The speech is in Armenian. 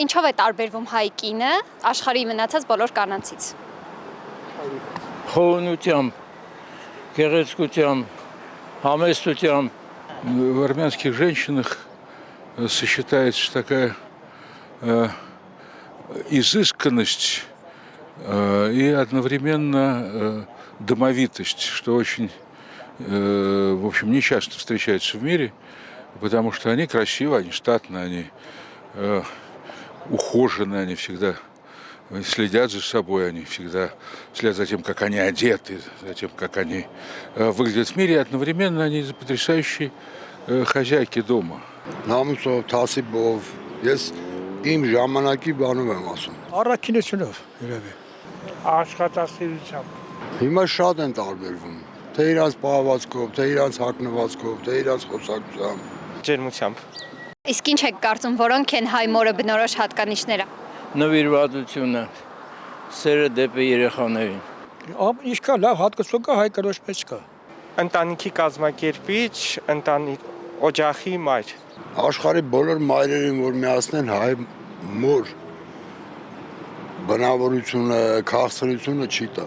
Ինչով է տարբերվում հայ կինը աշխարհի մնացած բոլոր կանանցից։ Խոհունությամբ, գեղեցկությամբ, համեստությամբ. В армянских женщинах сочетается такая изысканность и одновременно домовитость, что очень, в общем, не часто встречается в мире, потому что они красивы, они статные, они ухожены, они всегда следят за собой, они всегда следят за тем, как они одеты, за тем, как они выглядят в мире, и одновременно они потрясающие хозяйки дома. Նամուսով, թասիբով, ես իմ ժամանակի բանում եմ ասում։ Առաքինությունով երևի։ Աշխատասիրությամբ։ Հիմա շատ են տարբերվում, թե իրանց պահվածքով, թե իրանց հագնվածքով, թե իրանց խոսակցությամբ։ Ջերմությամբ։ Իսկ ինչ եք կարծում, որոնք են հայ մորը բնորոշ հատկանիշները։ Նվիրվածությունը, սերը դեպի երեխաներին։ Ինչքան լավ հատկություն կա հայ կրոշ մեջ կա։ Ընտանիքի կազմակերպիչ, օջախի մայր։ Աշխարհի բոլոր մայրերին, որ միացնեն հայ մոր բնավորությունը, քաղցրությունը չի տա։